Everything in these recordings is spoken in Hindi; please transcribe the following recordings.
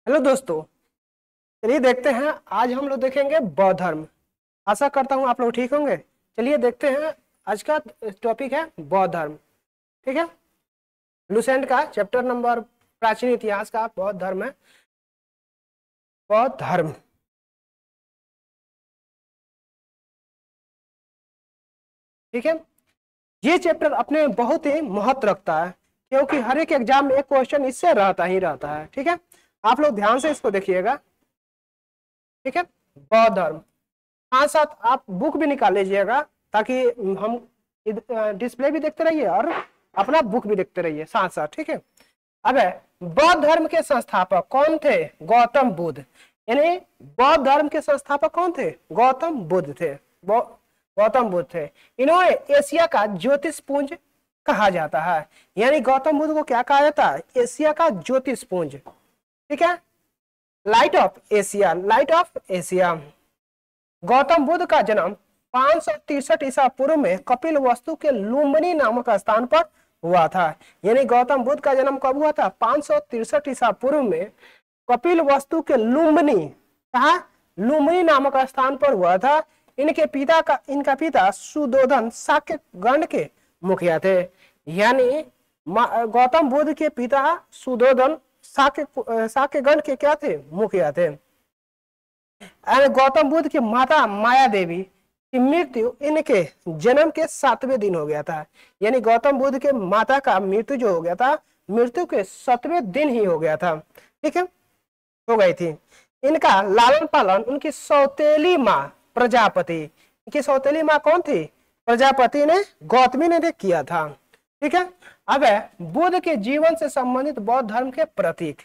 हेलो दोस्तों। चलिए देखते हैं, आज हम लोग देखेंगे बौद्ध धर्म। आशा करता हूँ आप लोग ठीक होंगे। चलिए देखते हैं, आज का टॉपिक है बौद्ध धर्म। ठीक है, लुसेंट का चैप्टर नंबर प्राचीन इतिहास का बौद्ध धर्म है। बौद्ध धर्म, ठीक है। ये चैप्टर अपने में बहुत ही महत्व रखता है, क्योंकि हर एक एग्जाम में एक क्वेश्चन इससे रहता ही रहता है। ठीक है, आप लोग ध्यान से इसको देखिएगा। ठीक है, बौद्ध धर्म, साथ साथ आप बुक भी निकाल लीजिएगा, ताकि हम डिस्प्ले भी देखते रहिए और अपना बुक भी देखते रहिए साथ साथ। ठीक है, अब बौद्ध धर्म के संस्थापक कौन थे? गौतम बुद्ध। यानी बौद्ध धर्म के संस्थापक कौन थे? गौतम बुद्ध थे। गौतम बुद्ध थे। इन्होंने एशिया का ज्योतिषपुंज कहा जाता है। यानी गौतम बुद्ध को क्या कहा जाता है? एशिया का ज्योतिषपुंज। ठीक है, light of Asia, light of Asia. Gautam Buddha का जन्म 563 ईसा पूर्व में कपिल वस्तु के लुम्बिनी नामक स्थान पर हुआ था। यानी गौतम बुद्ध का जन्म कब हुआ था? 563 ईसा पूर्व में कपिल वस्तु के लुम्बिनी, कहा लुम्बिनी नामक स्थान पर हुआ था। इनका पिता सुदोधन शाक्य गण के मुखिया थे। यानी गौतम बुद्ध के पिता सुदोधन शाक्य गण के क्या थे? मुखिया थे। गौतम बुद्ध की माता माया देवी की मृत्यु इनके जन्म के 7वें दिन हो गया था। यानी गौतम बुद्ध के माता का मृत्यु जो हो गया था, मृत्यु के 7वें दिन ही हो गया था। ठीक है, हो गई थी। इनका लालन पालन उनकी सौतेली माँ प्रजापति, इनकी सौतेली माँ कौन थी? प्रजापति ने, गौतमी ने किया था। ठीक है, अब बुद्ध के जीवन से संबंधित बौद्ध धर्म के प्रतीक,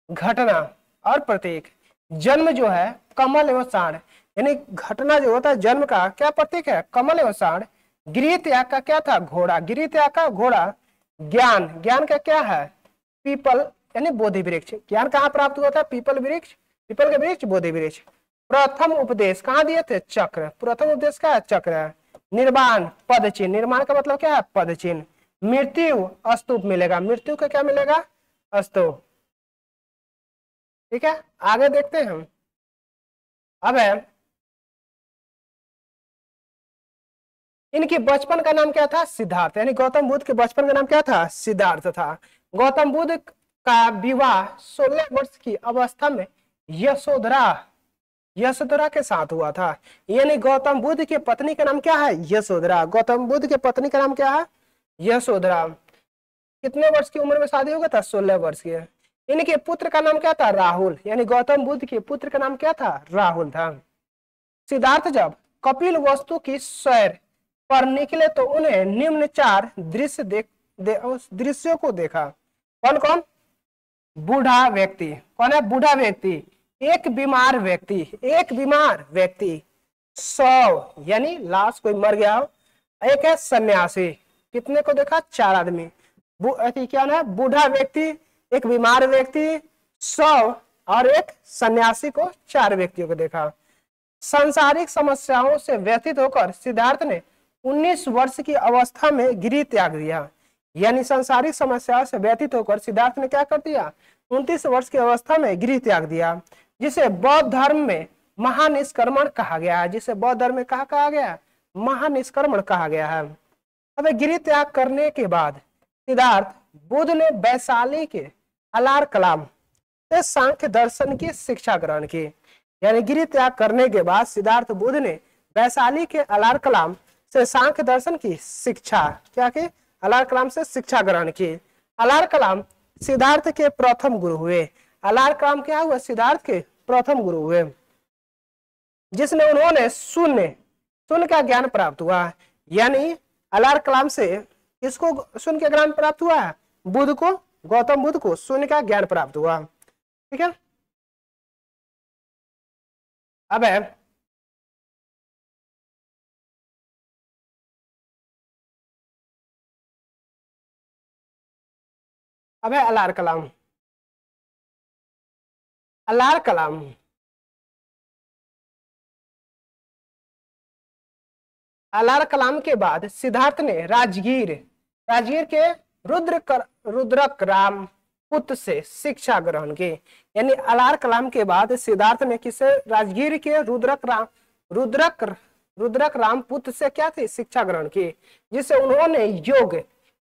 घटना और प्रतीक। जन्म जो है कमल एवं साढ़, यानी घटना जो होता है जन्म का क्या प्रतीक है? कमल एवं साढ़। गृह त्याग का क्या था? घोड़ा। गृह त्याग का घोड़ा। ज्ञान, ज्ञान का क्या है? पीपल यानी बोधि वृक्ष। ज्ञान कहाँ प्राप्त हुआ था? पीपल वृक्ष, पीपल के वृक्ष, बोधि वृक्ष। प्रथम उपदेश कहाँ दिए थे? चक्र। प्रथम उपदेश का है? चक्र। निर्माण, पद चिन्ह। निर्माण का मतलब क्या है? पद चिन्ह। मृत्यु, स्तूप मिलेगा। मृत्यु का क्या मिलेगा? स्तूप। ठीक है, आगे देखते हैं हम। अब इनके बचपन का नाम क्या था? सिद्धार्थ। यानी गौतम बुद्ध के बचपन का नाम क्या था? सिद्धार्थ था। गौतम बुद्ध का विवाह 16 वर्ष की अवस्था में यशोधरा यशोधरा के साथ हुआ था। यानी गौतम बुद्ध की पत्नी का नाम क्या है? यशोधरा। गौतम बुद्ध की पत्नी का नाम क्या है? यशोधरा। कितने वर्ष की उम्र में शादी हो गया था? 16 वर्ष की। इनके पुत्र का नाम क्या था? राहुल। यानी गौतम बुद्ध के पुत्र का नाम क्या था? राहुल था। सिद्धार्थ जब कपिल वस्तु की सैर पर निकले तो उन्हें निम्न 4 दृश्यों को देखा। कौन कौन? बूढ़ा व्यक्ति। कौन है बूढ़ा व्यक्ति? एक बीमार व्यक्ति, एक बीमार व्यक्ति। 100 यानी लाश, कोई मर गया हो। एक है सन्यासी। कितने को देखा? 4 आदमी। क्या ना, बूढ़ा व्यक्ति, एक बीमार व्यक्ति, 100 और एक सन्यासी को, 4 व्यक्तियों को देखा। सांसारिक समस्याओं से व्यथित होकर सिद्धार्थ ने 19 वर्ष की अवस्था में गृह त्याग दिया। यानी सांसारिक समस्याओं से व्यथित होकर सिद्धार्थ ने क्या कर दिया? 29 वर्ष की अवस्था में गृह त्याग दिया, जिसे बौद्ध धर्म में महानिष्क्रमण कहा गया है। जिसे बौद्ध धर्म में कहा गया? महानिष्क्रमण कहा गया है। अब गृह त्याग करने के बाद सिद्धार्थ बुद्ध ने वैशाली के अलार कलाम से सांख्य दर्शन की शिक्षा ग्रहण की। यानी गृह त्याग करने के बाद सिद्धार्थ बुद्ध ने वैशाली के अलार कलाम से सांख्य दर्शन की शिक्षा क्या की? अलार कलाम से शिक्षा ग्रहण की। अलार कलाम सिद्धार्थ के प्रथम गुरु हुए। अलार कलाम क्या हुआ? सिद्धार्थ के प्रथम गुरु हुए, जिसने उन्होंने शून्य का ज्ञान प्राप्त हुआ। यानी अलार कलाम से इसको शून्य का ज्ञान प्राप्त हुआ है? बुद्ध को, गौतम बुद्ध को शून्य का ज्ञान प्राप्त हुआ। ठीक है, अब है अलार कलाम। अलार कलाम अलार कलाम के बाद सिद्धार्थ ने राजगीर के रुद्रक राम पुत्र से शिक्षा ग्रहण की। यानी अलार कलाम के बाद सिद्धार्थ ने किसे, राजगीर के रुद्रक राम पुत्र से क्या थी, शिक्षा ग्रहण की, जिससे उन्होंने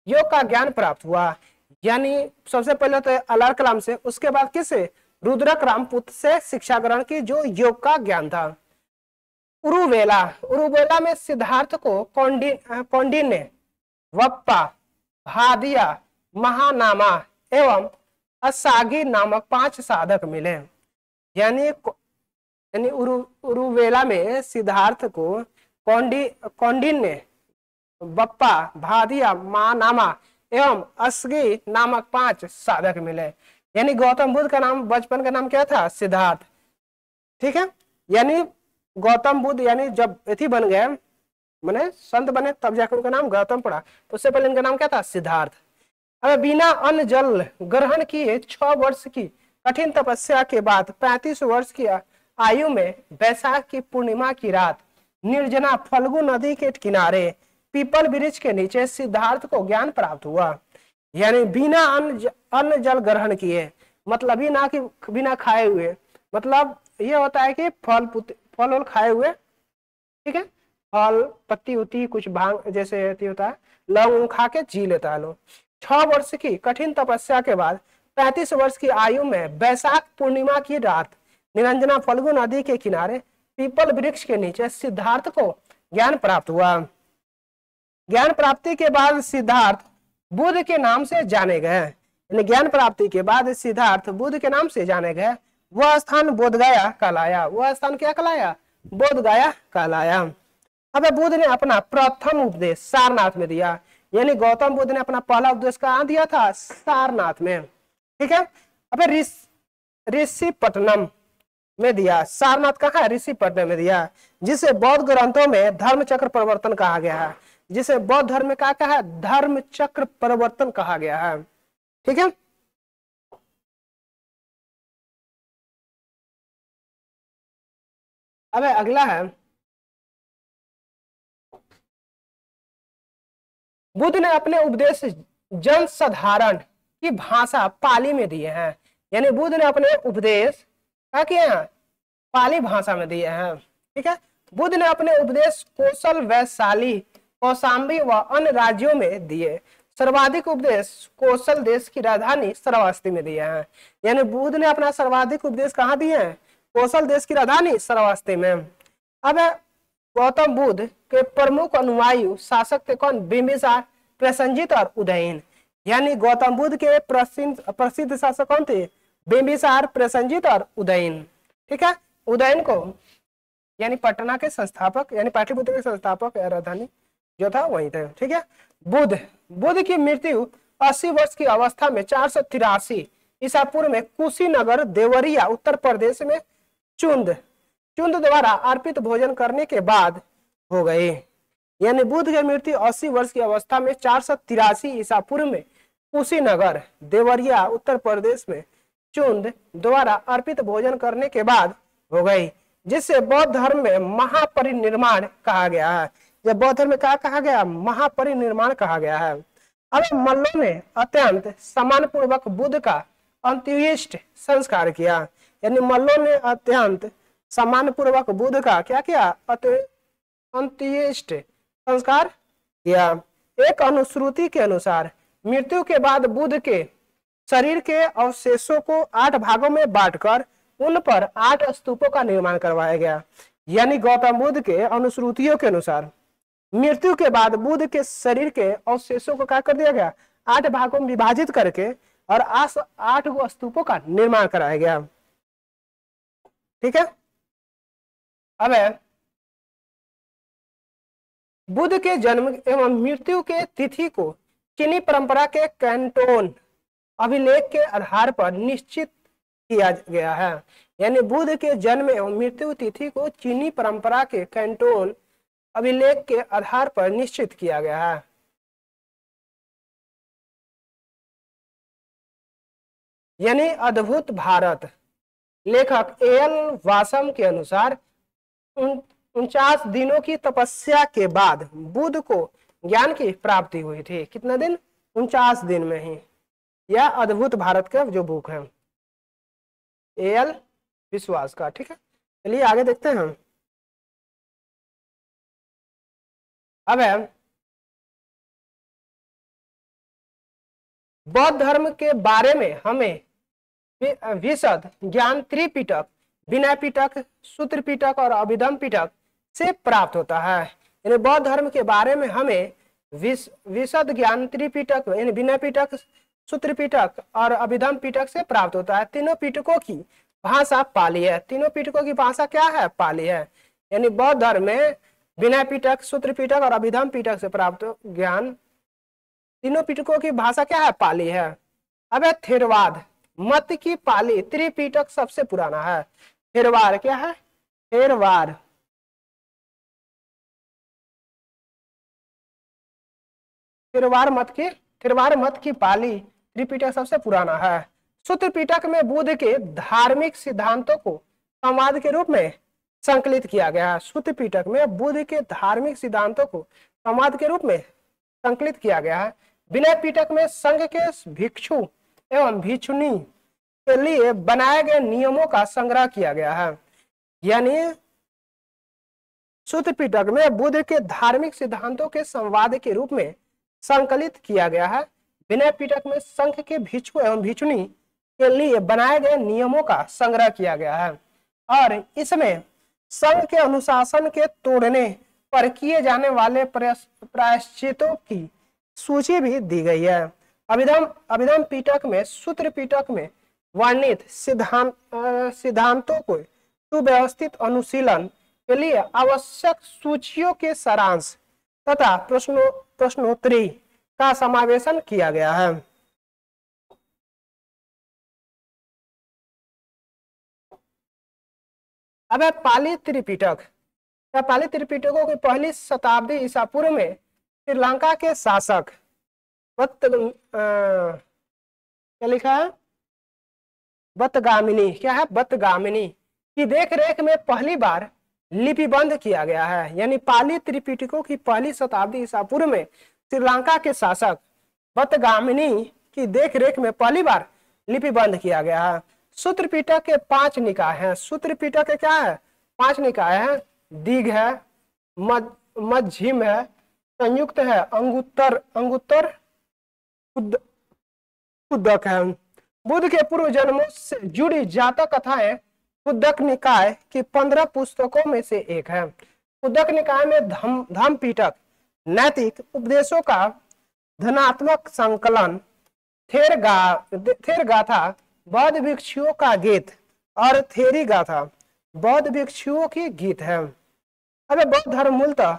योग का ज्ञान प्राप्त हुआ। यानी सबसे पहले तो अलार कलाम से, उसके बाद किसे, रुद्रक राम पुत्र से शिक्षा ग्रहण की जो योग का ज्ञान था। उरुवेला में सिद्धार्थ को कौंडिन्य, वप्पा, भादिया, महानामा एवं असागी नामक 5 साधक मिले। यानी उरुवेला में सिद्धार्थ को कौंडिन्य, बप्पा, भादिया, महानामा एवं असगी नामक 5 साधक मिले। यानी गौतम बुद्ध का नाम, बचपन का नाम क्या था, सिद्धार्थ। ठीक है, यानी गौतम बुद्ध यानी जब एथी बन गए, माने संत बने, तब जाकर उनका नाम गौतम पड़ा, तो उससे पहले इनका नाम क्या था, सिद्धार्थ। अब बिना अन्न जल ग्रहण किए 6 वर्ष की कठिन तपस्या के बाद 35 वर्ष की आयु में बैसाख की पूर्णिमा की रात निर्जना फल्गु नदी के किनारे पीपल वृक्ष के नीचे सिद्धार्थ को ज्ञान प्राप्त हुआ। यानी बिना अन्न जल ग्रहण किए, मतलब ही ना कि बिना खाए हुए, मतलब ये होता है कि फल खाए हुए, ठीक है, फल पत्ती होती कुछ भांग जैसे होता है, लौंग खा के जी लेता है लोग। 6 वर्ष की कठिन तपस्या के बाद 35 वर्ष की आयु में बैसाख पूर्णिमा की रात निरंजना फल्गु नदी के किनारे पीपल वृक्ष के नीचे सिद्धार्थ को ज्ञान प्राप्त हुआ। ज्ञान प्राप्ति के बाद सिद्धार्थ बुद्ध के नाम से जाने गए। ज्ञान प्राप्ति के बाद सिद्धार्थ बुद्ध के नाम से जाने गए। वह स्थान बोधगया कहलाया। वह स्थान क्या कहलाया, बोधगया कहलाया। अब बुद्ध ने अपना प्रथम उपदेश सारनाथ में दिया। यानी गौतम बुद्ध ने अपना पहला उपदेश कहाँ दिया था, सारनाथ में। ठीक है, अब ऋषिपट्टनम में दिया। सारनाथ कहाँ है, ऋषिपट्टनम में दिया, जिसे बौद्ध ग्रंथों में धर्म चक्र परिवर्तन कहा गया है। जिसे बौद्ध धर्म में क्या कहा है, धर्म चक्र परिवर्तन कहा गया है। ठीक है, अब अगला है, बुद्ध ने अपने उपदेश जन साधारण की भाषा पाली में दिए हैं। यानी बुद्ध ने अपने उपदेश क्या किए हैं, पाली भाषा में दिए हैं। ठीक है, बुद्ध ने अपने उपदेश कौशल, वैशाली, कौशाम्बी व अन्य राज्यों में दिए। सर्वाधिक उपदेश कौशल देश की राजधानी श्रावस्ती में दिए हैं। यानी बुद्ध ने अपना सर्वाधिक उपदेश कहाँ दिए हैं, कौशल देश की राजधानी श्रावस्ती में। अब गौतम बुद्ध के प्रमुख अनुयायी शासक थे कौन, बिंबिसार, प्रसेनजित और उदयन। यानी गौतम बुद्ध के प्रसिद्ध शासक कौन थे, बिंबिसार, प्रसेनजित और उदयन। ठीक है, उदयन को यानी पटना के संस्थापक, यानी पाटलिपुत्र के संस्थापक राजधानी जो था वही थे। ठीक है, बुद्ध की मृत्यु 80 वर्ष की अवस्था में 483 ईसा पूर्व में कुशीनगर, देवरिया, उत्तर प्रदेश में चुंद द्वारा अर्पित भोजन करने के बाद हो गई। यानी बुद्ध की मृत्यु 80 वर्ष की अवस्था में 483 ईसा पूर्व में कुशीनगर, देवरिया, उत्तर प्रदेश में चुंद द्वारा अर्पित भोजन करने के बाद हो गई, जिससे बौद्ध धर्म में महापरिनिर्माण कहा गया है। जब बौद्ध धर्म में क्या कहा गया, महापरिनिर्माण कहा गया है। अब मल्लों ने अत्यंत सम्मान पूर्वक बुद्ध का अंत्येष्टि संस्कार किया। यानी मल्लों ने अत्यंत सम्मान पूर्वक बुद्ध का क्या किया, अंत्येष्टि संस्कार किया। एक अनुश्रुति के अनुसार मृत्यु के बाद बुद्ध के शरीर के अवशेषों को 8 भागों में बांटकर उन पर 8 स्तूपों का निर्माण करवाया गया। यानी गौतम बुद्ध के अनुश्रुतियों के अनुसार मृत्यु के बाद बुद्ध के शरीर के अवशेषों को क्या कर दिया गया, 8 भागों में विभाजित करके और 8 स्तूपों का निर्माण कराया गया। ठीक है, अब बुद्ध के जन्म एवं मृत्यु के तिथि को चीनी परंपरा के कैंटोन अभिलेख के आधार पर निश्चित किया गया है। यानी बुद्ध के जन्म एवं मृत्यु तिथि को चीनी परंपरा के कैंटोन अभिलेख के आधार पर निश्चित किया गया है। यानी अद्भुत भारत लेखक एल वासम के अनुसार 49 दिनों की तपस्या के बाद बुद्ध को ज्ञान की प्राप्ति हुई थी। कितने दिन, 49 दिन में ही। यह अद्भुत भारत का जो बुक है, एल विश्वास का। ठीक है, चलिए आगे देखते हैं हम। अब है बौद्ध धर्म के बारे में हमें विशद ज्ञान त्रिपिटक, विनय पिटक, सूत्र पिटक और अभिधम पिटक से प्राप्त होता है। यानी बौद्ध धर्म के बारे में हमें विशद ज्ञान त्रिपिटक यानी विनय पिटक, सूत्र पिटक और अभिधम पिटक से प्राप्त होता है। तीनों पिटकों की भाषा पाली है। तीनों पिटकों की भाषा क्या है? पाली है। यानी बौद्ध धर्म में विनय पिटक, सूत्र पिटक और अभिधम पिटक से प्राप्त ज्ञान, तीनों पिटकों की भाषा क्या है? पाली है। अब है थेरवाद मत की पाली त्रिपिटक सबसे पुराना है। थेरवाद क्या है? थेरवाद थेरवाद मत की पाली त्रिपिटक सबसे पुराना है। सूत्र पिटक में बुद्ध के धार्मिक सिद्धांतों को संवाद के रूप में संकलित किया गया है। सूत्र पिटक में बुद्ध के धार्मिक सिद्धांतों को संवाद के रूप में संकलित किया गया है। विनय पिटक में संघ के भिक्षु एवं भिक्षुणी के लिए बनाए गए नियमों का संग्रह किया गया है। यानी सूत्र पिटक में बुद्ध के धार्मिक सिद्धांतों के संवाद के रूप में संकलित किया गया है। विनय पिटक में संघ के भिक्षु एवं भिक्षुणी के लिए बनाए गए नियमों का संग्रह किया गया है और इसमें संघ के अनुशासन के तोड़ने पर किए जाने वाले प्रायश्चितों की सूची भी दी गई है। अभिधम पिटक में सूत्र पिटक में वर्णित सिद्धांतों को सुव्यवस्थित अनुशीलन के लिए आवश्यक सूचियों के सारांश तथा प्रश्नोत्तरी का समावेशन किया गया है। अब है पाली त्रिपिटक। पाली त्रिपिटकों की पहली शताब्दी ईसा पूर्व में श्रीलंका के शासक क्या लिखा है? बतगामिनी। क्या है? बतगामिनी की देखरेख में पहली बार लिपिबंद किया गया है। यानी पाली त्रिपिटकों की पहली शताब्दी ईसा पूर्व में श्रीलंका के शासक बतगामिनी की देखरेख में पहली बार लिपिबंद किया गया है। सूत्र पिटक के 5 निकाय हैं। सूत्र पिटक के क्या है? 5 निकाय हैं। दीघ है, मध्यम है, संयुक्त है, अंगुत्तर कुद्दक है। बुद्ध के पूर्व जन्मों से जुड़ी जातक कथाएं कुद्दक निकाय की 15 पुस्तकों में से एक है। कुद्दक निकाय में धम्म पिटक नैतिक उपदेशों का धनात्मक संकलन, थेर गाथा बौद्ध भिक्षुओं का गीत और थेरी गाथा बौद्ध भिक्षुओं की गीत है। अब बौद्ध धर्म मूलतः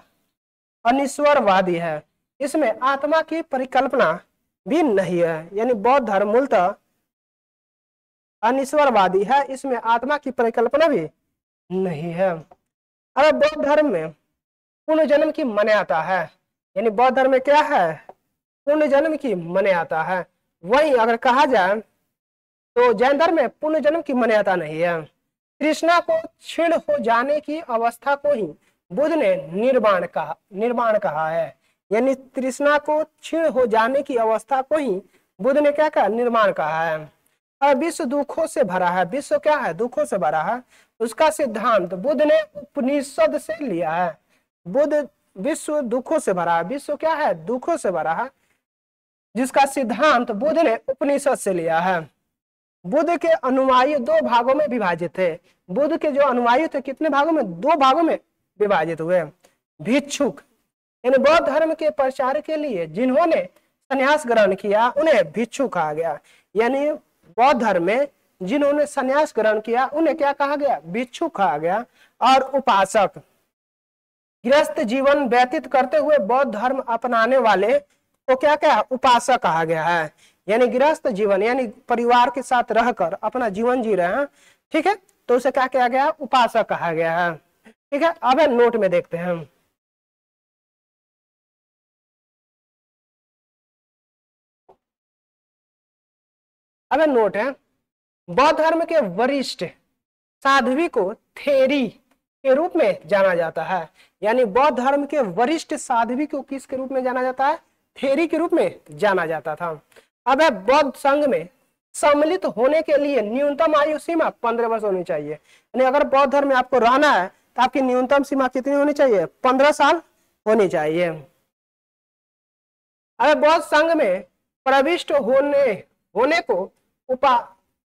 अनिश्वरवादी है। इसमें आत्मा की परिकल्पना भी नहीं है। यानी बौद्ध धर्म मूलतः अनिश्वरवादी है, इसमें आत्मा की परिकल्पना भी नहीं है। अब बौद्ध धर्म में पुनर्जन्म की मान्यता है। यानी बौद्ध धर्म में क्या है? पुनर्जन्म की मान्यता है। वहीं अगर कहा जाए तो जैन धर्म में पुनर्जन्म की मान्यता नहीं है। तृष्णा को क्षीण हो जाने की अवस्था को ही बुद्ध ने निर्वाण कहा है। यानी तृष्णा को क्षीण हो जाने की अवस्था को ही बुद्ध ने क्या कहा? निर्वाण कहा है। और विश्व दुखों से भरा है। विश्व क्या है? दुखों से भरा है। उसका सिद्धांत बुद्ध ने उपनिषद से लिया है। बुद्ध विश्व दुखों से भरा है। विश्व क्या है? दुखों से भरा है, जिसका सिद्धांत बुद्ध ने उपनिषद से लिया है। बुद्ध के अनुयायी 2 भागों में विभाजित थे। बुद्ध के जो अनुयायी थे कितने भागों में? 2 भागों में विभाजित हुए। भिक्षुक यानी बौद्ध धर्म के प्रचार के लिए जिन्होंने संन्यास ग्रहण किया उन्हें भिक्षु कहा गया। यानी बौद्ध धर्म में जिन्होंने संन्यास ग्रहण किया उन्हें क्या कहा गया? भिक्षु कहा गया। और उपासक गृहस्थ जीवन व्यतीत करते हुए बौद्ध धर्म अपनाने वाले को क्या क्या? उपासक कहा गया है। यानी गृहस्थ जीवन यानी परिवार के साथ रहकर अपना जीवन जी रहे हैं, ठीक है, तो उसे क्या कहा गया? उपासक कहा गया है। ठीक है, अब नोट में देखते हैं हम। अब नोट है बौद्ध धर्म के वरिष्ठ साध्वी को थेरी के रूप में जाना जाता है। यानी बौद्ध धर्म के वरिष्ठ साध्वी को किस के रूप में जाना जाता है? थेरी के रूप में जाना जाता था। अब है बौद्ध संघ में सम्मिलित होने के लिए न्यूनतम आयु सीमा 15 वर्ष होनी चाहिए। यानी अगर बौद्ध धर्म में आपको रहना है तो आपकी न्यूनतम सीमा कितनी होनी चाहिए? 15 साल होनी चाहिए। अब बौद्ध संघ में प्रविष्ट होने को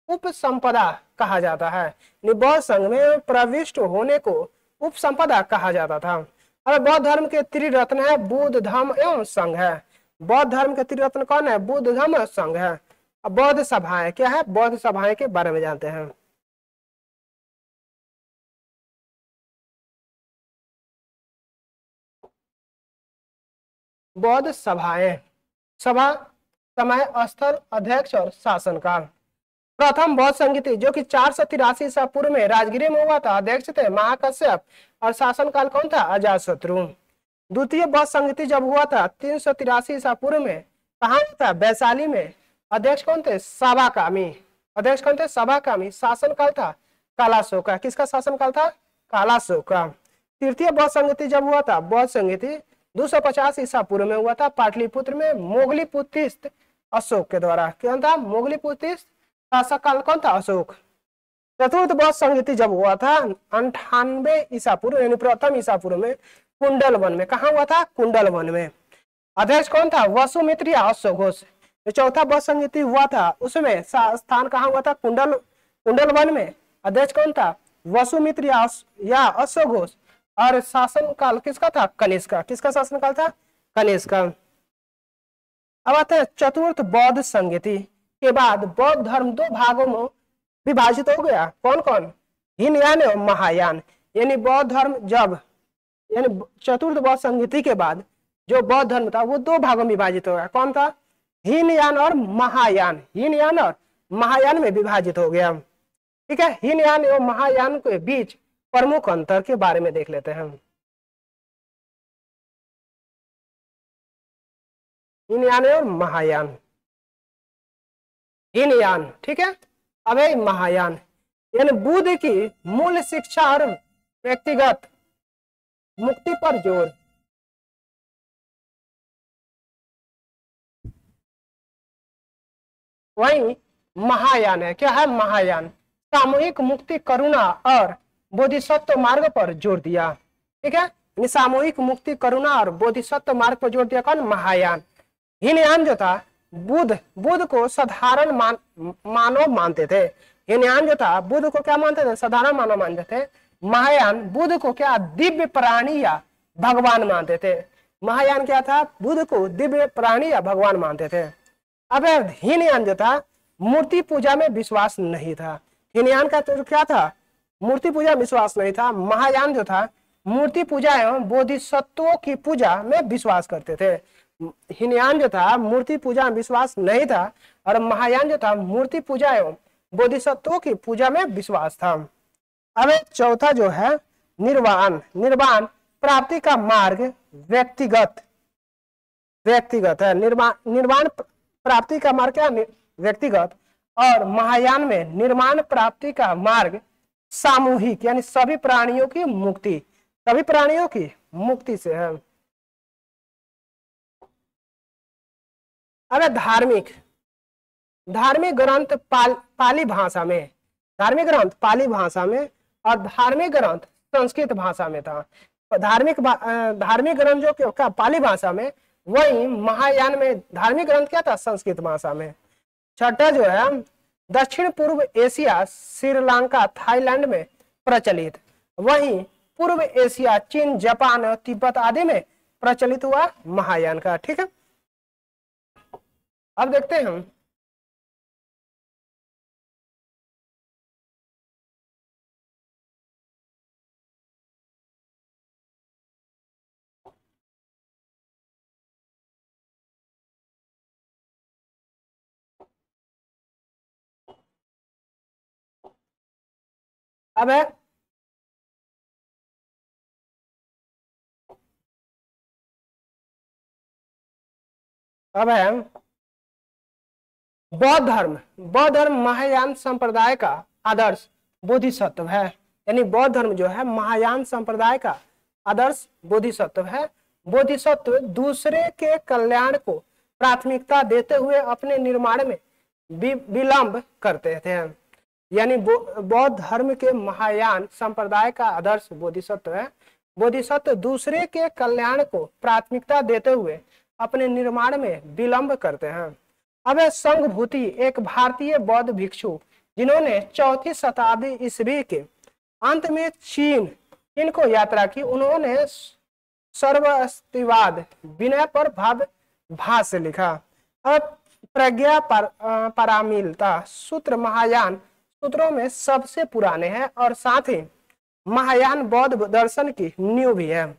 उपसंपदा कहा जाता है। बौद्ध संघ में प्रविष्ट होने को उपसंपदा कहा जाता था। अब बौद्ध धर्म के त्रिरत्न है बुद्ध, धम्म एवं संघ है। बौद्ध धर्म के त्रिरत्न कौन है? बुद्ध, धम्म और संघ है। अब बौद्ध सभाएं क्या है? बौद्ध सभाएं के बारे में जानते हैं। बौद्ध सभाएं, सभा, समय, स्थल, अध्यक्ष और शासनकाल। प्रथम बौद्ध संगीति जो कि 483 ईसा पूर्व में राजगिरी में हुआ था, अध्यक्ष थे महाकश्यप और शासनकाल कौन था? अजातशत्रु। द्वितीय बौद्ध संगीति जब हुआ था 383 ईसा पूर्व में, कहाँ था? वैशाली में। अध्यक्ष कौन थे? सभाकामी। अध्यक्ष कौन थे? सभाकामी। शासनकाल था कालाशोका। किसका शासनकाल था? कालाशोका। तृतीय बौद्ध संगीति जब हुआ था, बौद्ध संगीति 250 ईसा पूर्व में हुआ था पाटलिपुत्र में, मोगलीपुत्रिस्त अशोक के द्वारा। क्या था? मोगलीपुत्रिस्त। शासक काल कौन था? अशोक। चतुर्थ बौद्ध संगीति जब हुआ था 98 ईसा पूर्व यानी प्रथम ईसा पूर्व में, कुंडल वन में। कहाँ हुआ था? कुंडल वन में। अध्यक्ष कौन था? वसुमित्र या अश्वघोष। चौथा बौद्ध संगीति हुआ था उसमें स्थान कहाँ हुआ था? कुंडल वन में। अध्यक्ष कौन था? वसुमित्र या अश्वघोष। और शासन काल किसका था? कनिष्क। किसका शासन काल था? कनिष्क। अब आते हैं चतुर्थ बौद्ध संगीति के बाद बौद्ध धर्म दो भागों में विभाजित हो गया। कौन कौन? हीनयान और महायान। यानी बौद्ध धर्म जब यानी चतुर्थ बौद्ध संगीति के बाद जो बौद्ध धर्म था वो दो भागों में विभाजित हो गया। कौन था? हीनयान और महायान। हीनयान और महायान में विभाजित हो गया। ठीक है, हीनयान एवं महायान के बीच प्रमुख अंतर के बारे में देख लेते हैं। हीनयान और महायान। हीनयान, ठीक है। अब है महायान, यानी बुद्ध की मूल शिक्षा और व्यक्तिगत मुक्ति पर जोर। वही महायान है। क्या है? महायान सामूहिक मुक्ति, करुणा और बोधिसत्व मार्ग पर जोर दिया। ठीक है, सामूहिक मुक्ति, करुणा और बोधिसत्व मार्ग पर जोर दिया। कौन? महायान। हीनयान जो था बुद्ध को साधारण मानव मानते थे। हीनयान जो था बुद्ध को क्या मानते थे? साधारण मानव मानते थे। महायान बुद्ध को क्या? दिव्य प्राणी या भगवान मानते थे। महायान क्या था? बुद्ध को दिव्य प्राणी या भगवान मानते थे। अब हीनयान जो था मूर्ति पूजा में विश्वास नहीं था। हीनयान का तो क्या था? मूर्ति पूजा विश्वास नहीं था। महायान जो था मूर्ति पूजा एवं बोधिसत्वों की पूजा में विश्वास करते थे। हीनयान जो था मूर्ति पूजा में विश्वास नहीं था और महायान जो था मूर्ति पूजा एवं बोधिसत्वों की पूजा में विश्वास था। अब चौथा जो है निर्वाण। निर्वाण प्राप्ति का मार्ग व्यक्तिगत है। निर्वाण प्राप्ति का मार्ग क्या? व्यक्तिगत। और महायान में निर्माण प्राप्ति का मार्ग सामूहिक, यानी सभी प्राणियों की मुक्ति, सभी प्राणियों की मुक्ति से है। अब धार्मिक ग्रंथ पाली भाषा में, धार्मिक ग्रंथ पाली भाषा में और धार्मिक ग्रंथ संस्कृत भाषा में था। धार्मिक ग्रंथ जो क्या पाली भाषा में, वही महायान में धार्मिक ग्रंथ क्या था? संस्कृत भाषा में। छठा जो है दक्षिण पूर्व एशिया, श्रीलंका, थाईलैंड में प्रचलित। वहीं पूर्व एशिया, चीन, जापान और तिब्बत आदि में प्रचलित हुआ महायान का। ठीक है, अब देखते हैं हम अब है बौद्ध धर्म महायान संप्रदाय का आदर्श बोधिसत्व है। यानी बौद्ध धर्म जो है महायान संप्रदाय का आदर्श बोधिसत्व है। बोधिसत्व दूसरे के कल्याण को प्राथमिकता देते हुए अपने निर्माण में विलंब करते थे। यानी बौद्ध धर्म के महायान संप्रदाय का आदर्श बोधिसत्व है। बोधिसत्व दूसरे के कल्याण को प्राथमिकता देते हुए अपने निर्माण में विलंब करते हैं। अब संघभूति एक भारतीय बौद्ध भिक्षु जिन्होंने 4वीं शताब्दी ईस्वी के अंत में चीन इनको यात्रा की, उन्होंने सर्वअस्तिवाद विनय पर भव्य भाष्य लिखा। अब प्रज्ञा पारमिता सूत्र महायान सूत्रों में सबसे पुराने हैं और साथ ही महायान बौद्ध दर्शन की नींव भी है।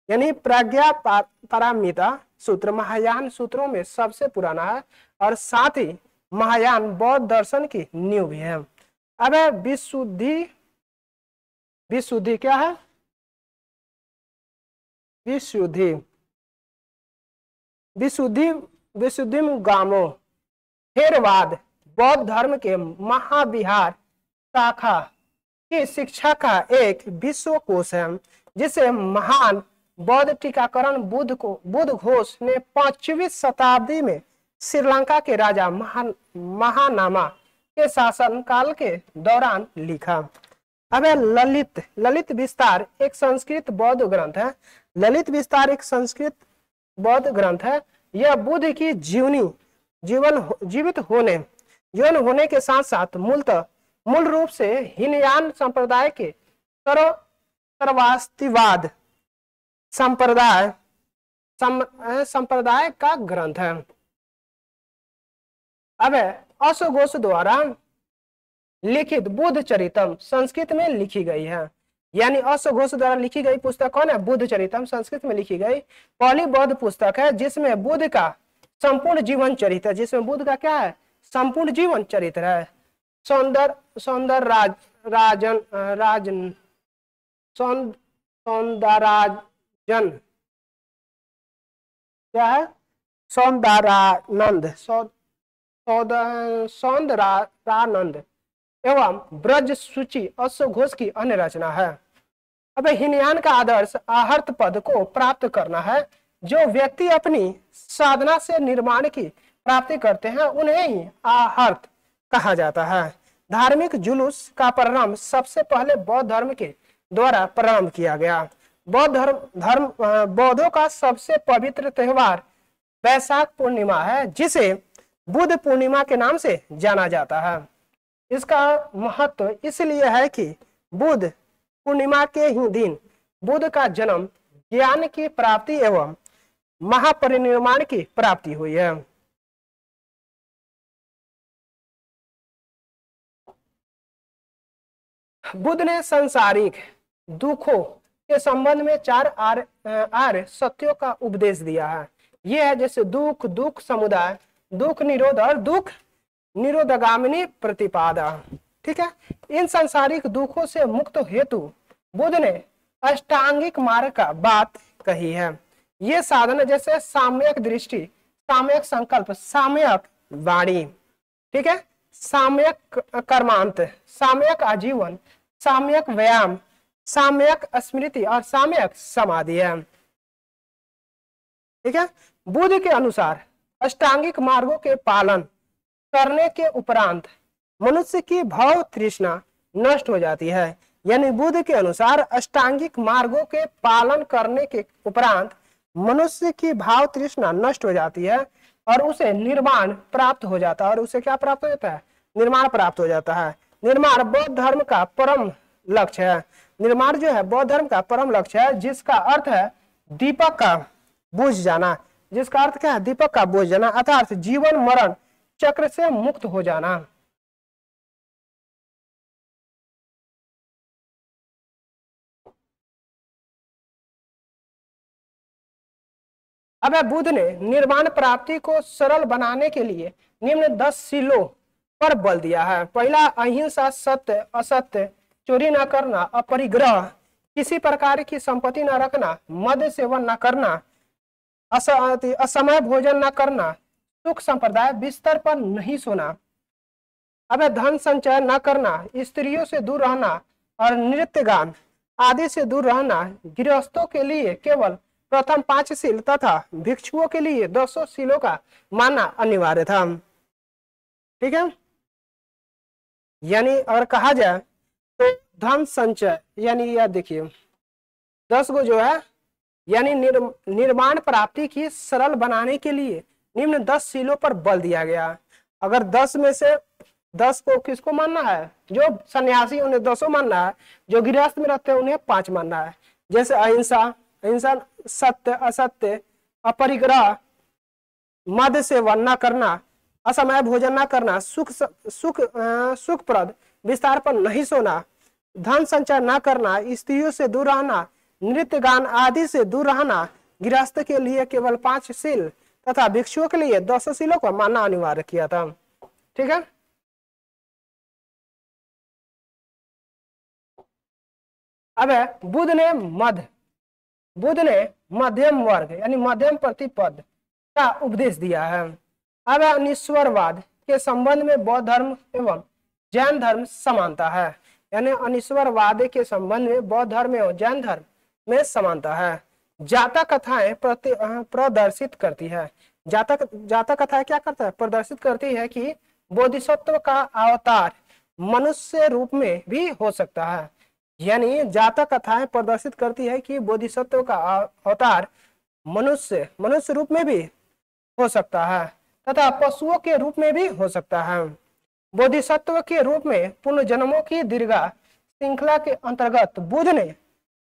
यानी प्रज्ञा पारमिता सूत्र महायान सूत्रों में सबसे पुराना है और साथ ही महायान बौद्ध दर्शन की नींव भी है। अब विशुद्धि, विशुद्धि क्या है? विशुद्धि, विशुद्धि विशुद्धि गामो थेरवाद बौद्ध धर्म के महाविहार शाखा की शिक्षा का एक विश्वकोश है, जिसे महान बौद्ध टीकाकरण बुद्ध घोष ने 5वीं शताब्दी में श्रीलंका के राजा महानामा के शासन काल के दौरान लिखा। अब ललित विस्तार एक संस्कृत बौद्ध ग्रंथ है। ललित विस्तार एक संस्कृत बौद्ध ग्रंथ है। यह बुद्ध की जीवित होने के साथ साथ मूल रूप से हीनयान संप्रदाय के सर्वास्तिवाद संप्रदाय का ग्रंथ है। अब अशोघोष द्वारा लिखित बुद्ध चरितम संस्कृत में लिखी गई है। यानी अशोघोष द्वारा लिखी गई पुस्तक कौन है? बुद्ध चरितम संस्कृत में लिखी गई पहली बौद्ध पुस्तक है, जिसमें बुद्ध का संपूर्ण जीवन चरित्र है। जिसमें बुद्ध का क्या है? संपूर्ण जीवन चरित्र है। सौंदराजन क्या है? सौंदरानंद एवं ब्रज सूची अशोघोष की अन्य रचना है। अब हीनयान का आदर्श आहर्त पद को प्राप्त करना है। जो व्यक्ति अपनी साधना से निर्माण की प्राप्ति करते हैं उन्हें ही आहर्त कहा जाता है। धार्मिक जुलूस का प्रारंभ सबसे पहले बौद्ध धर्म के द्वारा प्रारंभ किया गया। बौद्धों का सबसे पवित्र त्योहार वैशाख पूर्णिमा है, जिसे बुद्ध पूर्णिमा के नाम से जाना जाता है। इसका महत्व इसलिए है कि बुद्ध पूर्णिमा के ही दिन बुद्ध का जन्म, ज्ञान की प्राप्ति एवं महापरिनिर्वाण की प्राप्ति हुई है। बुद्ध ने सांसारिक दुखों के संबंध में 4 आर्य सत्यों का उपदेश दिया है। यह है जैसे दुख समुदाय, दुख निरोध और दुख निरोधगामिनी प्रतिपादा। ठीक है। इन सांसारिक दुखों से मुक्त हेतु बुद्ध ने अष्टांगिक मार्ग का बात कही है। ये साधन जैसे साम्यक दृष्टि, साम्यक संकल्प, साम्यक वाणी, ठीक है, साम्यक कर्मांत, साम्यक आजीवन, साम्यक व्यायाम, साम्यक स्मृति और साम्यक समाधि है। ठीक है। बुद्ध के अनुसार अष्टांगिक मार्गों के पालन करने के उपरांत मनुष्य की भाव तृष्णा नष्ट हो जाती है। यानी बुद्ध के अनुसार अष्टांगिक मार्गों के पालन करने के उपरांत मनुष्य की भाव तृष्णा नष्ट हो जाती है और उसे निर्वाण प्राप्त हो जाता है। और उसे क्या प्राप्त हो जाता है? निर्माण प्राप्त हो जाता है। निर्माण बौद्ध धर्म का परम लक्ष्य है। निर्माण जो है बौद्ध धर्म का परम लक्ष्य है, जिसका अर्थ है दीपक का बुझ जाना। जिसका अर्थ क्या है? दीपक का बुझ जाना, अर्थात जीवन मरण चक्र से मुक्त हो जाना। अब बुद्ध ने निर्वाण प्राप्ति को सरल बनाने के लिए निम्न 10 शीलों पर बल दिया है। पहला, अहिंसा, सत्य, असत्य, चोरी न करना, अपरिग्रह, किसी प्रकार की संपत्ति न रखना, मद्य सेवन न करना, असमय भोजन न करना, सुख संप्रदाय, बिस्तर पर नहीं सोना, अब धन संचय न करना, स्त्रियों से दूर रहना और नृत्य गान आदि से दूर रहना, गृहस्थों के लिए केवल प्रथम 5 शील तथा भिक्षुओं के लिए 200 शीलों का मानना अनिवार्य था। ठीक है, यानी अगर कहा जाए तो धन संचय यानी यह देखिए 10 को जो है यानी निर्माण प्राप्ति की सरल बनाने के लिए निम्न 10 शीलों पर बल दिया गया। अगर 10 में से 10 को किसको मानना है, जो सन्यासी उन्हें 10 मानना है, जो गृहस्थ में रहते हैं उन्हें 5 मानना है। जैसे अहिंसा, अहिंसा, सत्य, असत्य, अपरिग्रह, मद सेवन न करना, असमय भोजन न करना, सुखप्रद विस्तार पर नहीं सोना, धन संचय न करना, स्त्रियों से दूर रहना, नृत्य गान आदि से दूर रहना, गृहस्थ के लिए केवल 5 शील तथा भिक्षुओं के लिए 200 शीलों को मानना अनिवार्य किया था। ठीक है, अब बुद्ध ने मध्यम वर्ग यानी मध्यम प्रतिपद का उपदेश दिया है। अब अनिश्वरवाद के संबंध में बौद्ध धर्म एवं जैन धर्म समानता है, यानी अनिश्वरवाद के संबंध में बौद्ध धर्म एवं जैन धर्म में समानता है। जातक कथाएं प्रदर्शित करती है, जातक कथाएं क्या करता है, प्रदर्शित करती है कि बोधिसत्व का अवतार मनुष्य रूप में भी हो सकता है। यानी जातक कथाएं प्रदर्शित करती है कि बोधिसत्व का अवतार मनुष्य रूप में भी हो सकता है तथा पशुओं के रूप में भी हो सकता है। बोधिसत्व के रूप में पुनर्जन्मों की दीर्घ श्रृंखला के अंतर्गत बुद्ध ने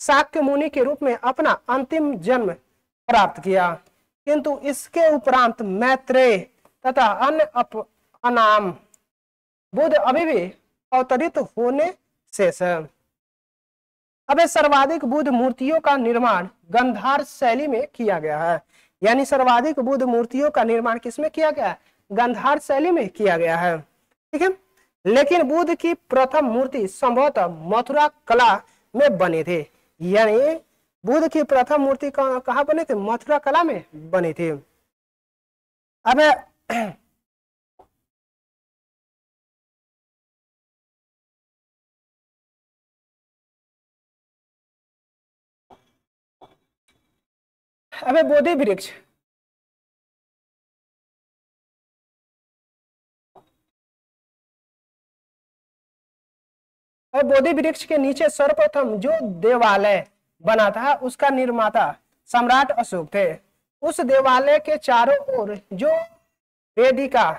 शाक्य मुनि के रूप में अपना अंतिम जन्म प्राप्त किया, किंतु इसके उपरांत मैत्रेय तथा अन्य अनाम बुद्ध अभी भी अवतरित होने शेष है। अब सर्वाधिक बुद्ध मूर्तियों का निर्माण गंधार शैली में किया गया है, यानी सर्वाधिक बुद्ध मूर्तियों का निर्माण किसमें किया गया है, गंधार शैली में किया गया है। ठीक है, लेकिन बुद्ध की प्रथम मूर्ति संभवतः मथुरा कला में बने थे, यानी बुद्ध की प्रथम मूर्ति कहाँ बने थे, मथुरा कला में बने थे। अब बोधि वृक्ष, बोधि वृक्ष के नीचे सर्वप्रथम जो देवालय बना था उसका निर्माता सम्राट अशोक थे। उस देवालय के चारों ओर जो वेदिका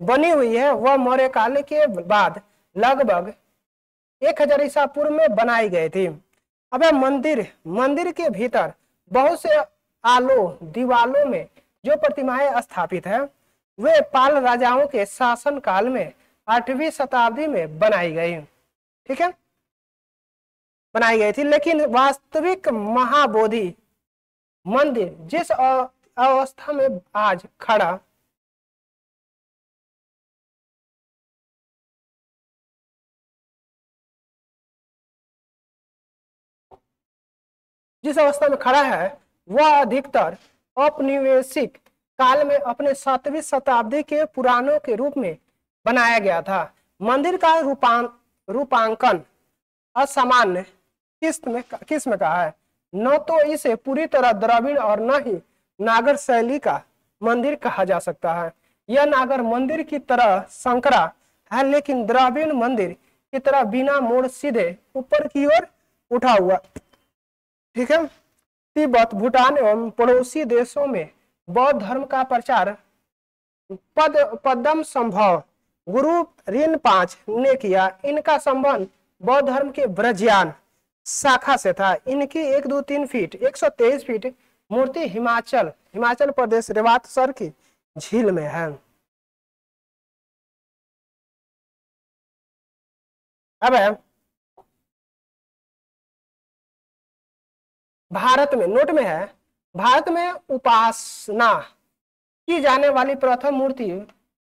बनी हुई है वह मौर्य काल के बाद लगभग 1000 ईसा पूर्व में बनाई गई थी। अब मंदिर के भीतर बहुत से दीवालों में जो प्रतिमाएं स्थापित है वे पाल राजाओं के शासन काल में 8वीं शताब्दी में बनाई गई। ठीक है, बनाई गई थी, लेकिन वास्तविक महाबोधि मंदिर जिस अवस्था में आज खड़ा है वह अधिकतर औपनिवेशिक काल में अपने 7वीं शताब्दी के पुराणों के रूप में बनाया गया था। मंदिर का रूपांकन असामान्य किस्म का है, न तो इसे पूरी तरह द्रविड़ और न ही नागर शैली का मंदिर कहा जा सकता है। यह नागर मंदिर की तरह संकरा है, लेकिन द्रविड़ मंदिर की तरह बिना मोड़ सीधे ऊपर की ओर उठा हुआ। ठीक है, तिब्बत, भूटान एवं पड़ोसी देशों में बौद्ध धर्म का प्रचार पद्म संभव गुरु रिनपाच ने किया। इनका संबंध बौद्ध धर्म के ब्रजयान शाखा से था। इनकी 1, 2, 3 फीट 123 फीट मूर्ति हिमाचल प्रदेश रेवातसर की झील में है। अब भारत में नोट में है, भारत में उपासना की जाने वाली प्रथम मूर्ति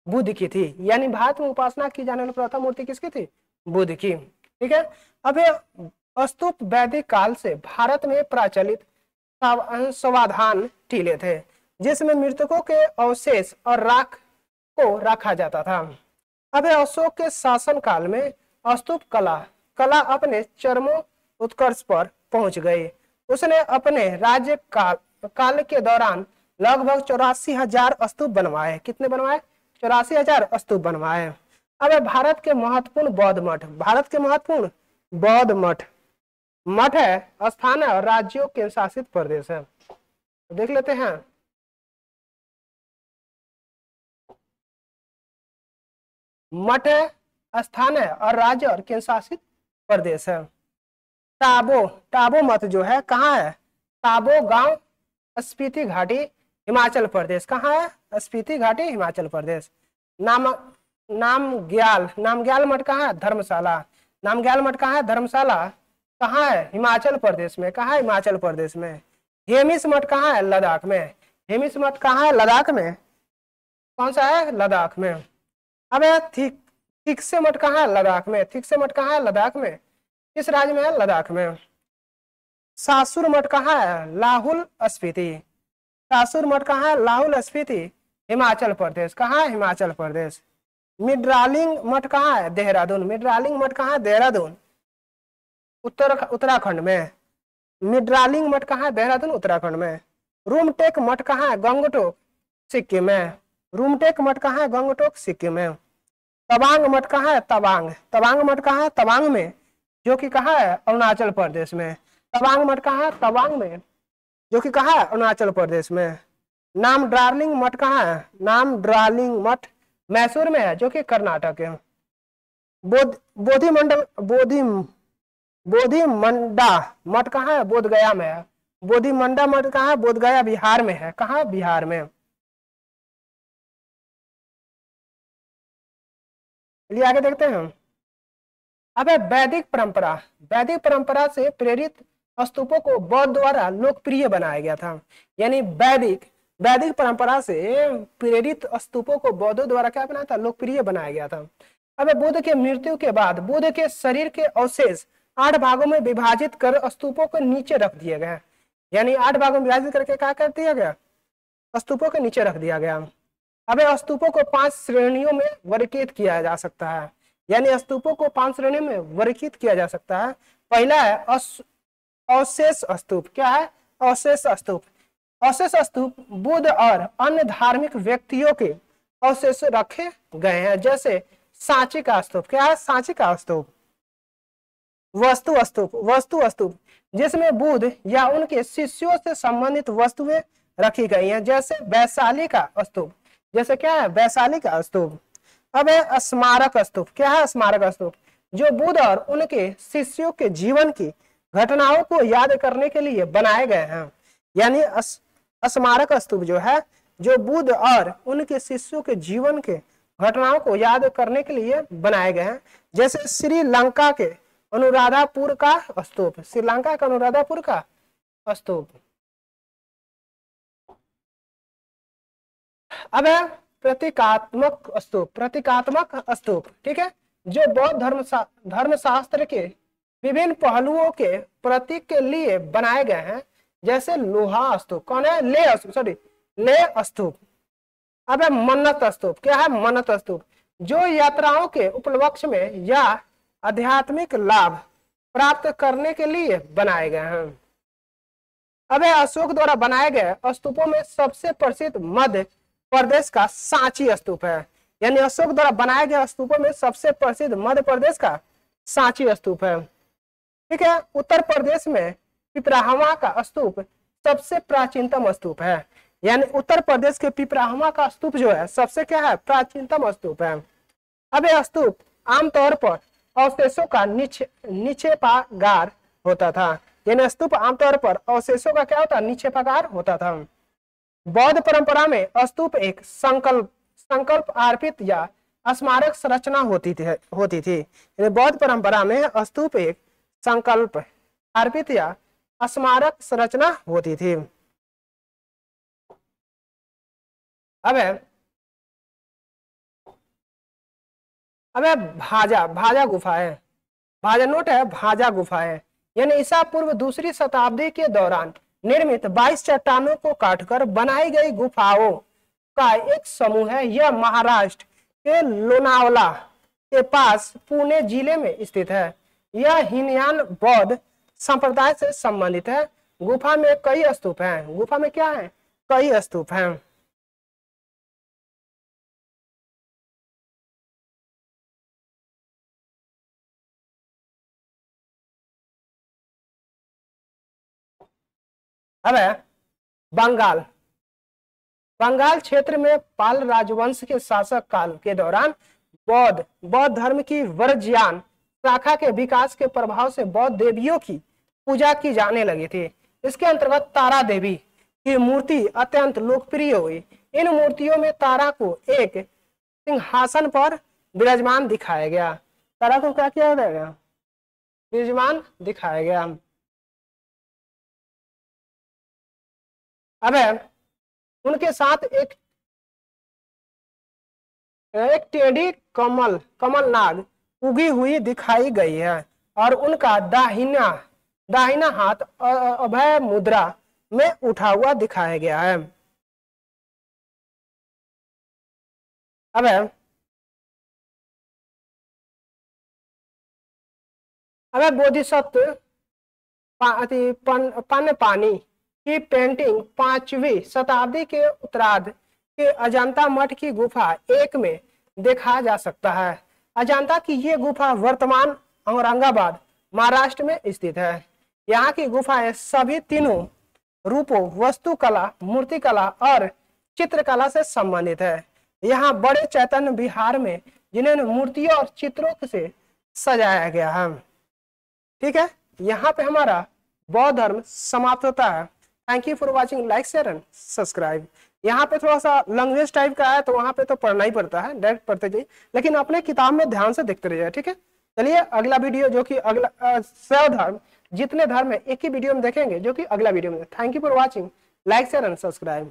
बुद्ध की थी, यानी भारत में उपासना की जाने वाली प्रथम मूर्ति किसकी थी, बुद्ध की। ठीक है, अब स्तूप वैदिक काल से भारत में प्रचलित समाधान टीले थे जिसमें मृतकों के अवशेष और राख को रखा जाता था। अब अशोक के शासन काल में स्तूप कला अपने चरमों उत्कर्ष पर पहुंच गई। उसने अपने काल के दौरान लगभग 84,000 स्तूप बनवाए। कितने बनवाए? 84,000 स्तूप बनवाए। अब भारत के महत्वपूर्ण बौद्ध मठ, भारत के महत्वपूर्ण बौद्ध मठ, मठ है, स्थान है और राज्यों केंद्र शासित प्रदेश है। तो देख लेते हैं। मठ है, स्थान है और राज्य और केंद्र शासित प्रदेश है। टाबो, टाबो मठ जो है कहाँ है? टाबो गांव, स्पीति घाटी, हिमाचल प्रदेश। कहाँ है? स्पीति घाटी, हिमाचल प्रदेश। नामग्याल, नामग्याल मठ कहाँ है? धर्मशाला। नामग्याल मठ कहाँ है? धर्मशाला। कहाँ है? हिमाचल प्रदेश में। कहाँ है? हिमाचल प्रदेश में। हेमिस मठ कहाँ है? लद्दाख में। हेमिस मठ कहाँ है? लद्दाख में। कौन सा है? लद्दाख में। अब थिकसे मठ कहाँ है? लद्दाख में। थिकसे मठ कहाँ है? लद्दाख में। किस राज्य में है? लद्दाख में। सासुर मठ कहाँ है? लाहौल स्पीति। सासुर मठ कहाँ है? लाहौल स्पीति, हिमाचल प्रदेश। कहाँ है? हिमाचल प्रदेश। मिड्रालिंग मठ कहाँ है? देहरादून। मिड्रालिंग मठ कहाँ है? देहरादून, उत्तराखंड में। मिड्रालिंग मठ कहाँ है? देहरादून, उत्तराखंड में। रूमटेक मठ कहाँ है? गंगटोक, सिक्किम में। रूमटेक मठ कहाँ है? गंगटोक, सिक्किम में। तवांग मठ कहाँ है? तवांग। तवांग मठ कहाँ है? तवांग में, जो कि कहाँ है? अरुणाचल प्रदेश में। तवांग मठ कहाँ है? तवांग में, जो कि कहाँ है? अरुणाचल प्रदेश में। नाम ड्रार्लिंग मठ कहाँ है? नाम ड्रार्लिंग मठ मैसूर में है, जो कि कर्नाटक है। बोधिमंडा मठ कहाँ है? बोध गया में है। बोधिमंडा मठ कहाँ है? बोध गया, बिहार में है। कहाँ? बिहार में। चलिए आगे देखते हैं। अब वैदिक परंपरा, वैदिक परंपरा से प्रेरित स्तूपों को बौद्ध द्वारा लोकप्रिय बनाया गया था। यानी वैदिक परंपरा से प्रेरित स्तूपों को बौद्धों द्वारा क्या बनाया था? लोकप्रिय बनाया गया था। अब बुद्ध के मृत्यु के बाद बुद्ध के शरीर के अवशेष 8 भागों में विभाजित कर स्तूपों को नीचे रख दिए गए। यानी 8 भागों में विभाजित करके क्या कर दिया गया? स्तूपों के नीचे रख दिया गया। अब स्तूपों को 5 श्रेणियों में वर्गीकृत किया जा सकता है। यानी स्तूपों को 5 श्रेणियों में वर्गीकृत किया जा सकता है। पहला है अवशेष स्तूप। क्या है? अवशेष स्तूप। अवशेष स्तूप बुद्ध और अन्य धार्मिक व्यक्तियों के अवशेष रखे गए हैं, जैसे सांची का स्तूप। क्या है? सांची का स्तूप। वस्तु स्तूप, वस्तु स्तूप जिसमें बुद्ध या उनके शिष्यों से संबंधित वस्तुएं रखी गई हैं, जैसे वैशाली का स्तूप। जैसे क्या है? वैशाली का स्तूप। अब है स्मारक स्तूप। क्या है? स्मारक स्तूप जो बुद्ध और उनके शिष्यों के जीवन की घटनाओं को याद करने के लिए बनाए गए हैं। यानी स्मारक स्तूप जो है, जो बुद्ध और उनके शिष्यों के जीवन के घटनाओं को याद करने के लिए बनाए गए हैं। जैसे श्रीलंका के अनुराधापुर का स्तूप। श्रीलंका का अनुराधापुर का स्तूप। अब है प्रतीकात्मक स्तूप। प्रतीकात्मक स्तूप, ठीक है, जो बौद्ध धर्मशास्त्र के विभिन्न पहलुओं के प्रतीक के लिए बनाए गए हैं, जैसे लोहा स्तूप। कौन है? ले स्तूप। अब है मन्नत स्तूप। क्या है? मन्नत स्तूप जो यात्राओं के उपलक्ष्य में या आध्यात्मिक लाभ प्राप्त करने के लिए बनाए गए हैं। अब है अशोक द्वारा बनाए गए स्तूपों में सबसे प्रसिद्ध मध्य प्रदेश का सांची स्तूप है। यानी अशोक द्वारा बनाए गए स्तूपों में सबसे प्रसिद्ध मध्य प्रदेश का सांची स्तूप है। ठीक है। उत्तर प्रदेश में पिपराहवा का स्तूप सबसे प्राचीनतम स्तूप है। यानी उत्तर प्रदेश के पिपराहवा का स्तूप जो है सबसे क्या है? प्राचीनतम स्तूप है। अब यह स्तूप आमतौर पर अवशेषों का निक्षेपागार होता था। यानी स्तूप आमतौर पर अवशेषों का क्या होता? निक्षेपागार होता था। बौद्ध परंपरा में स्तूप एक संकल्प अर्पित या स्मारक संरचना होती थी। बौद्ध परंपरा में स्तूप एक संकल्प अर्पित या स्मारक संरचना होती थी। अब भाजा गुफा है। भाजा नोट है, भाजा गुफा है। यानी ईसा पूर्व दूसरी शताब्दी के दौरान निर्मित 22 चट्टानों को काटकर बनाई गई गुफाओं का एक समूह है। यह महाराष्ट्र के लोनावला के पास पुणे जिले में स्थित है। यह हीनयान बौद्ध संप्रदाय से संबंधित है गुफा में कई स्तूप हैं, गुफा में क्या है, कई स्तूप हैं। अब है बंगाल। बंगाल क्षेत्र में पाल राजवंश के शासक काल के दौरान बौद्ध धर्म की वर्ज्यान शाखा के विकास के प्रभाव से बौद्ध देवियों की पूजा की जाने लगी थी। इसके अंतर्गत तारा देवी की मूर्ति अत्यंत लोकप्रिय हुई। इन मूर्तियों में तारा को एक सिंहासन पर विराजमान दिखाया गया। तारा को क्या किया गया, विराजमान दिखाया गया। अब उनके साथ एक टेढ़ी कमल नाग उगी हुई दिखाई गई है और उनका दाहिना हाथ अभय मुद्रा में उठा हुआ दिखाया गया है। अब बोधिसत्व पानी की पेंटिंग 5वीं शताब्दी के उत्तरार्ध के अजंता मठ की गुफा 1 में देखा जा सकता है। अजंता की ये गुफा वर्तमान औरंगाबाद महाराष्ट्र में स्थित है। यहाँ की गुफाएं सभी तीनों रूपों वस्तुकला, मूर्तिकला और चित्रकला से संबंधित है। यहाँ बड़े चैतन्य विहार में जिन्हें मूर्तियों और चित्रों से सजाया गया है। ठीक है, यहाँ पे हमारा बौद्ध धर्म समाप्त होता है। Thank you for watching, like share and subscribe. यहाँ पे थोड़ा सा लैंग्वेज टाइप का है तो वहां पे तो पढ़ना ही पड़ता है, डायरेक्ट पढ़ते जाइए, लेकिन अपने किताब में ध्यान से देखते रहिए। ठीक है, चलिए अगला वीडियो जो कि अगला सर्वधर्म जितने धर्म है एक ही वीडियो में देखेंगे, जो कि अगला वीडियो में। Thank you for watching, like share and subscribe.